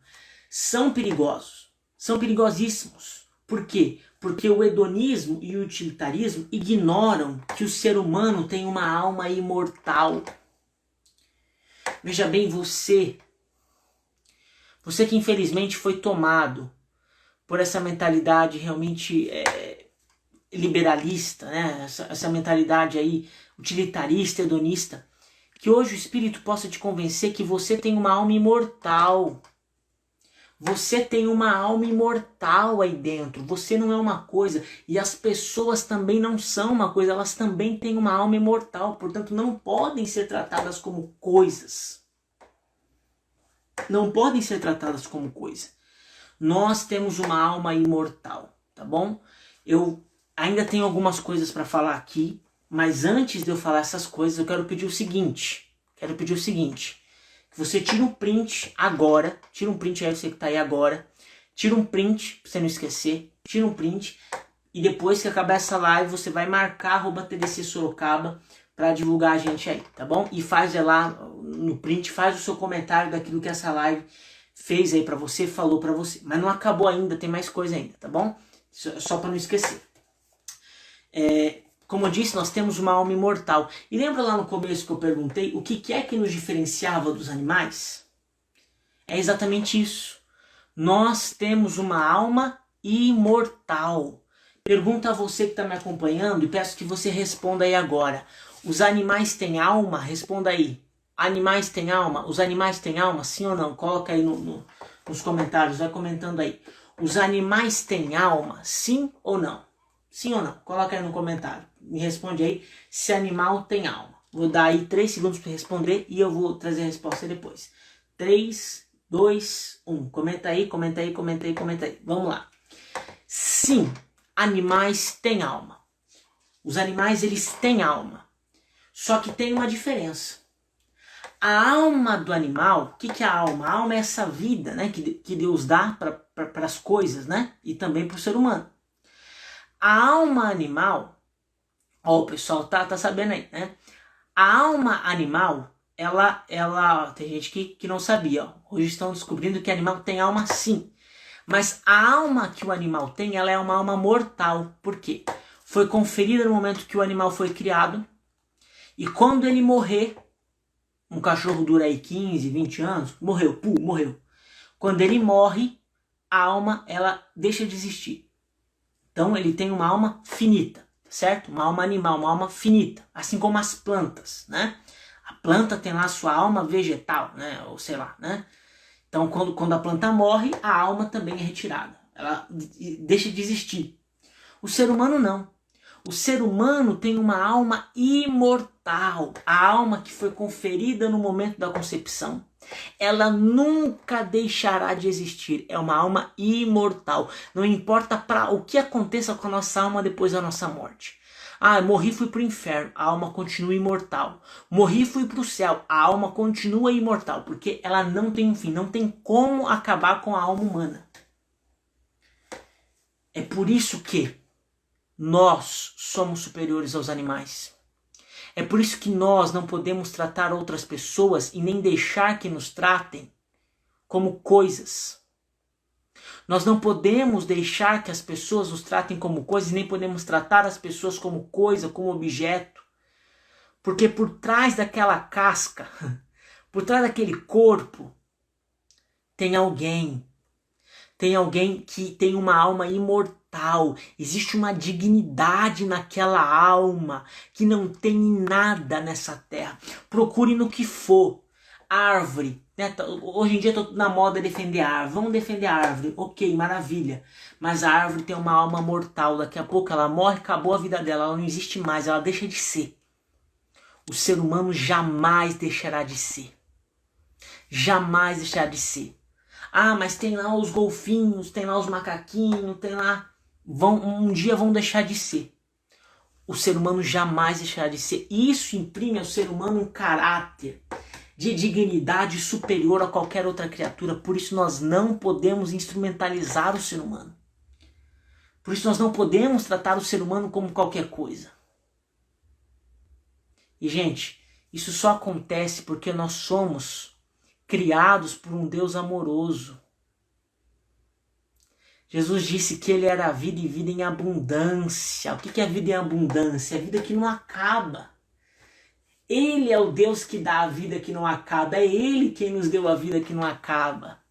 são perigosos, são perigosíssimos. Por quê? Porque o hedonismo e o utilitarismo ignoram que o ser humano tem uma alma imortal. Veja bem, você que infelizmente foi tomado por essa mentalidade realmente liberalista, né? Essa mentalidade aí utilitarista, hedonista, que hoje o Espírito possa te convencer que você tem uma alma imortal. Você tem uma alma imortal aí dentro. Você não é uma coisa. E as pessoas também não são uma coisa. Elas também têm uma alma imortal. Portanto, não podem ser tratadas como coisas. Não podem ser tratadas como coisa. Nós temos uma alma imortal, tá bom? Eu ainda tenho algumas coisas para falar aqui. Mas antes de eu falar essas coisas, eu quero pedir o seguinte. Que você tire um print agora. Tira um print aí, você que tá aí agora. Tira um print, pra você não esquecer. Tira um print. E depois que acabar essa live, você vai marcar @TDC Sorocaba pra divulgar a gente aí, tá bom? E faz lá no print, faz o seu comentário daquilo que essa live fez aí pra você, falou pra você. Mas não acabou ainda, tem mais coisa ainda, tá bom? Só pra não esquecer. Como eu disse, nós temos uma alma imortal. E lembra lá no começo que eu perguntei o que é que nos diferenciava dos animais? É exatamente isso. Nós temos uma alma imortal. Pergunta a você que está me acompanhando e peço que você responda aí agora. Os animais têm alma? Responda aí. Animais têm alma? Os animais têm alma? Sim ou não? Coloca aí nos comentários, vai comentando aí. Os animais têm alma? Sim ou não? Sim ou não? Coloca aí no comentário. Me responde aí se animal tem alma. Vou dar aí 3 segundos para responder e eu vou trazer a resposta depois. 3, 2, 1. Comenta aí. Vamos lá. Sim, animais têm alma. Os animais, eles têm alma. Só que tem uma diferença. A alma do animal, o que é a alma? A alma é essa vida, né, que Deus dá para as coisas, né? E também para o ser humano. A alma animal, ó, o pessoal tá sabendo aí, né? A alma animal, ela tem gente que não sabia, ó. Hoje estão descobrindo que animal tem alma sim. Mas a alma que o animal tem, ela é uma alma mortal. Por quê? Foi conferida no momento que o animal foi criado. E quando ele morrer, um cachorro dura aí 15, 20 anos, morreu. Quando ele morre, a alma, ela deixa de existir. Então ele tem uma alma finita, certo? Uma alma animal, uma alma finita. Assim como as plantas, né? A planta tem lá a sua alma vegetal, né? Ou sei lá, né? Então quando a planta morre, a alma também é retirada. Ela deixa de existir. O ser humano não. O ser humano tem uma alma imortal. A alma que foi conferida no momento da concepção. Ela nunca deixará de existir. É uma alma imortal. Não importa o que aconteça com a nossa alma depois da nossa morte. Ah, morri e fui para o inferno. A alma continua imortal. Morri e fui para o céu. A alma continua imortal. Porque ela não tem um fim. Não tem como acabar com a alma humana. É por isso que nós somos superiores aos animais. É por isso que nós não podemos tratar outras pessoas e nem deixar que nos tratem como coisas. Nós não podemos deixar que as pessoas nos tratem como coisas e nem podemos tratar as pessoas como coisa, como objeto. Porque por trás daquela casca, por trás daquele corpo, tem alguém. Tem alguém que tem uma alma imortal. Existe uma dignidade naquela alma que não tem nada nessa terra. Procure no que for. Árvore. Né? Hoje em dia estou na moda defender a árvore. Vamos defender a árvore. Ok, maravilha. Mas a árvore tem uma alma mortal. Daqui a pouco ela morre, acabou a vida dela. Ela não existe mais, ela deixa de ser. O ser humano jamais deixará de ser. Jamais deixará de ser. Ah, mas tem lá os golfinhos, tem lá os macaquinhos, tem lá... um dia vão deixar de ser. o ser humano jamais deixará de ser. Isso imprime ao ser humano um caráter de dignidade superior a qualquer outra criatura. Por isso nós não podemos instrumentalizar o ser humano. Por isso nós não podemos tratar o ser humano como qualquer coisa. E, gente, isso só acontece porque nós somos criados por um Deus amoroso. Jesus disse que ele era a vida e vida em abundância. O que é vida em abundância? É a vida que não acaba. Ele é o Deus que dá a vida que não acaba. É Ele quem nos deu a vida que não acaba.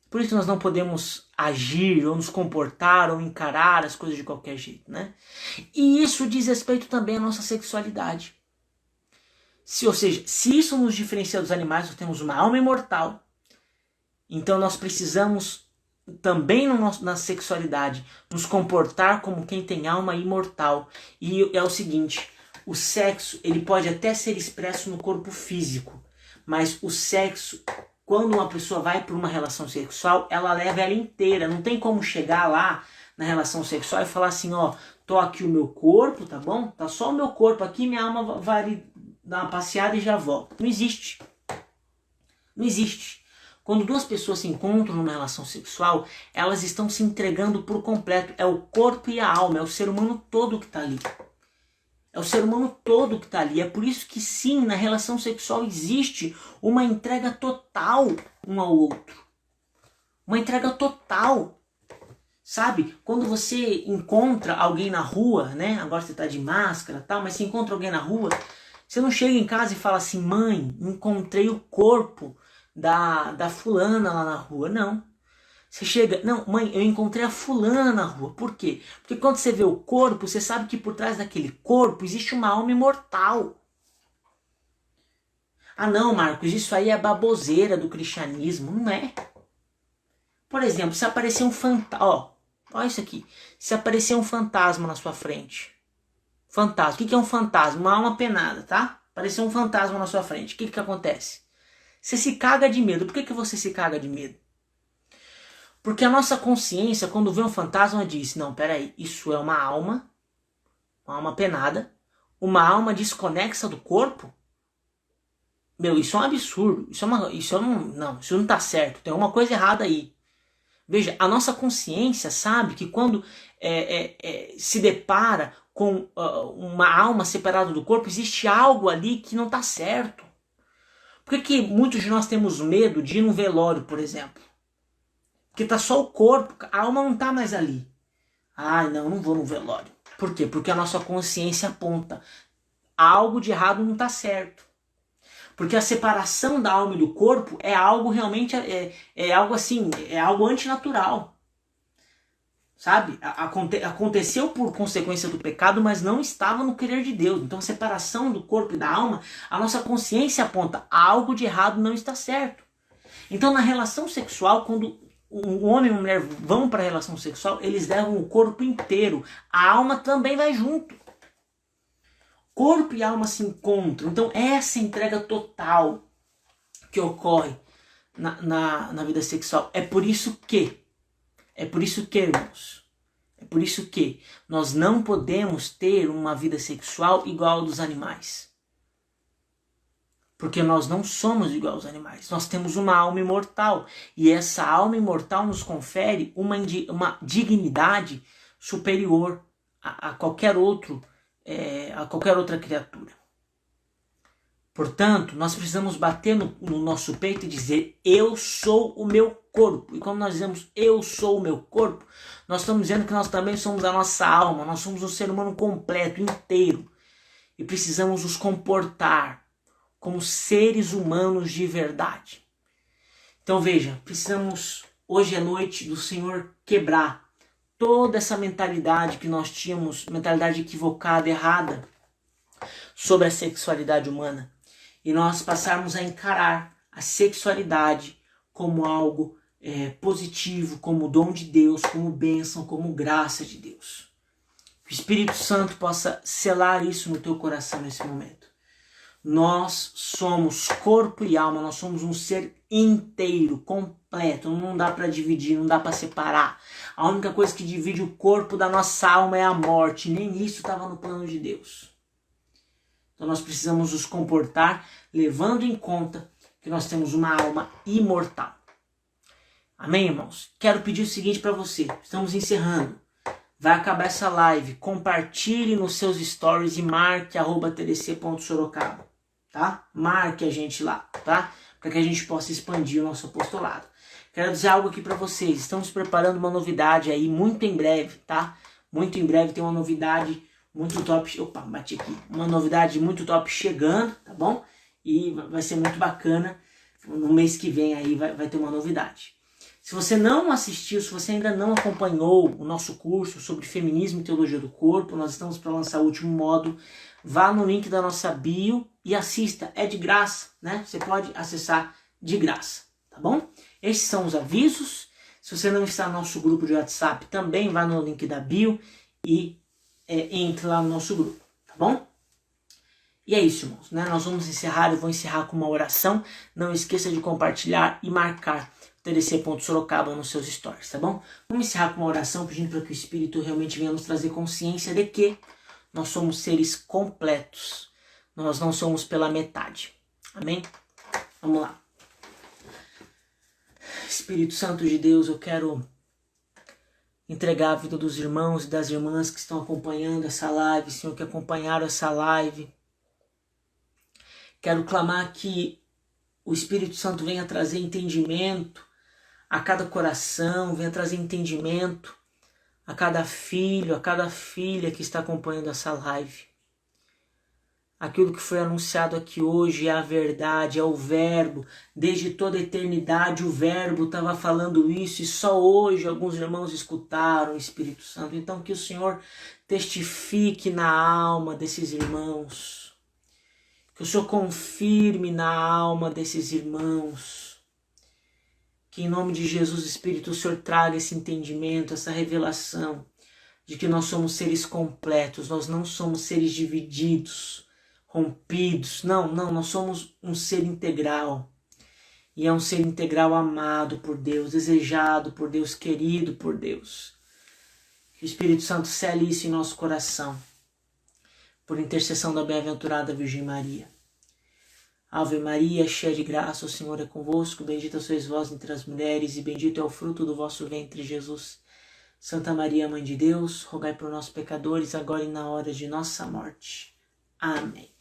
Por isso nós não podemos agir, ou nos comportar, ou encarar as coisas de qualquer jeito, né? E isso diz respeito também à nossa sexualidade. Ou seja, se isso nos diferencia dos animais, nós temos uma alma imortal. Então nós precisamos também na sexualidade nos comportar como quem tem alma imortal. E é o seguinte, o sexo ele pode até ser expresso no corpo físico, mas o sexo, quando uma pessoa vai para uma relação sexual, ela leva ela inteira. Não tem como chegar lá na relação sexual e falar assim, ó, tô aqui o meu corpo, tá bom? Tá só o meu corpo aqui, minha alma vai ali dar uma passeada e já volta. Não existe. Não existe. Quando duas pessoas se encontram numa relação sexual, elas estão se entregando por completo. É o corpo e a alma, é o ser humano todo que está ali. É o ser humano todo que está ali. É por isso que sim, na relação sexual existe uma entrega total um ao outro. Uma entrega total. Sabe? Quando você encontra alguém na rua, né? Agora você está de máscara e tal, mas você encontra alguém na rua, você não chega em casa e fala assim, mãe, encontrei o corpo da fulana lá na rua. Não. Você chega, não, mãe, eu encontrei a fulana na rua. Por quê? Porque quando você vê o corpo, você sabe que por trás daquele corpo existe uma alma imortal. Ah não, Marcos, isso aí é baboseira do cristianismo. Não é. Por exemplo, se aparecer um fantasma, ó isso aqui. Se aparecer um fantasma na sua frente. Fantasma, o que é um fantasma? Uma alma penada, tá? Apareceu um fantasma na sua frente, o que acontece? Você se caga de medo. Por que você se caga de medo? Porque a nossa consciência, quando vê um fantasma, diz, não, peraí, isso é uma alma penada, uma alma desconexa do corpo? Meu, isso é um absurdo, isso não tá certo, tem alguma coisa errada aí. Veja, a nossa consciência sabe que quando se depara com uma alma separada do corpo, existe algo ali que não tá certo. Por que muitos de nós temos medo de ir num velório, por exemplo? Porque tá só o corpo, a alma não tá mais ali. Ah, não vou no velório. Por quê? Porque a nossa consciência aponta. Algo de errado não tá certo. Porque a separação da alma e do corpo é algo realmente, é algo assim, é algo antinatural. Sabe? Aconteceu por consequência do pecado, mas não estava no querer de Deus. Então a separação do corpo e da alma, a nossa consciência aponta, algo de errado não está certo. Então na relação sexual, quando um homem e uma mulher vão para a relação sexual, eles levam o corpo inteiro. A alma também vai junto. Corpo e alma se encontram. Então essa entrega total que ocorre na vida sexual. É por isso que, irmãos, nós não podemos ter uma vida sexual igual a dos animais. Porque nós não somos igual aos animais. Nós temos uma alma imortal. E essa alma imortal nos confere uma dignidade superior a qualquer outra criatura. Portanto, nós precisamos bater no nosso peito e dizer, eu sou o meu corpo. E quando nós dizemos, eu sou o meu corpo, nós estamos dizendo que nós também somos a nossa alma, nós somos um ser humano completo, inteiro. E precisamos nos comportar como seres humanos de verdade. Então veja, precisamos hoje à noite do Senhor quebrar toda essa mentalidade que nós tínhamos, mentalidade equivocada, errada, sobre a sexualidade humana. E nós passarmos a encarar a sexualidade como algo positivo, como dom de Deus, como bênção, como graça de Deus. Que o Espírito Santo possa selar isso no teu coração nesse momento. Nós somos corpo e alma, nós somos um ser inteiro, completo, não dá para dividir, não dá para separar. A única coisa que divide o corpo da nossa alma é a morte, nem isso estava no plano de Deus. Então nós precisamos nos comportar levando em conta que nós temos uma alma imortal. Amém, irmãos? Quero pedir o seguinte para você, estamos encerrando. Vai acabar essa live, compartilhe nos seus stories e marque @tdc.sorocaba, tá? Marque a gente lá, tá? Para que a gente possa expandir o nosso apostolado. Quero dizer algo aqui para vocês, estamos preparando uma novidade aí muito em breve, tá? Muito em breve tem uma novidade muito top, bati aqui, uma novidade muito top chegando, tá bom? E vai ser muito bacana, no mês que vem aí vai ter uma novidade. Se você não assistiu, se você ainda não acompanhou o nosso curso sobre feminismo e teologia do corpo, nós estamos para lançar o último módulo, vá no link da nossa bio e assista, é de graça, né? Você pode acessar de graça, tá bom? Esses são os avisos. Se você não está no nosso grupo de WhatsApp, também vá no link da bio e entre lá no nosso grupo, tá bom? E é isso, irmãos, né? Nós vamos encerrar, eu vou encerrar com uma oração. Não esqueça de compartilhar e marcar tdc.sorocaba nos seus stories, tá bom? Vamos encerrar com uma oração pedindo para que o Espírito realmente venha nos trazer consciência de que nós somos seres completos. Nós não somos pela metade. Amém? Vamos lá. Espírito Santo de Deus, eu quero entregar a vida dos irmãos e das irmãs que estão acompanhando essa live, Senhor, que acompanharam essa live. Quero clamar que o Espírito Santo venha trazer entendimento a cada coração, venha trazer entendimento a cada filho, a cada filha que está acompanhando essa live. Aquilo que foi anunciado aqui hoje é a verdade, é o verbo. Desde toda a eternidade o verbo estava falando isso e só hoje alguns irmãos escutaram o Espírito Santo. Então que o Senhor testifique na alma desses irmãos. Que o Senhor confirme na alma desses irmãos. Que em nome de Jesus, Espírito, o Senhor traga esse entendimento, essa revelação de que nós somos seres completos, nós não somos seres divididos, rompidos. Não, nós somos um ser integral. E é um ser integral amado por Deus, desejado por Deus, querido por Deus. Que o Espírito Santo cele isso em nosso coração, por intercessão da bem-aventurada Virgem Maria. Ave Maria, cheia de graça, o Senhor é convosco, bendita sois vós entre as mulheres, e bendito é o fruto do vosso ventre, Jesus. Santa Maria, Mãe de Deus, rogai por nós pecadores, agora e na hora de nossa morte. Amém.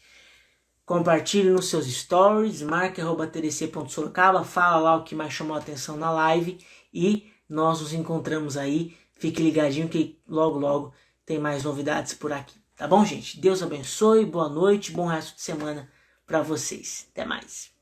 Compartilhe nos seus stories, marque @tdc.sorocaba, fala lá o que mais chamou a atenção na live e nós nos encontramos aí. Fique ligadinho que logo tem mais novidades por aqui. Tá bom, gente? Deus abençoe, boa noite, bom resto de semana para vocês. Até mais.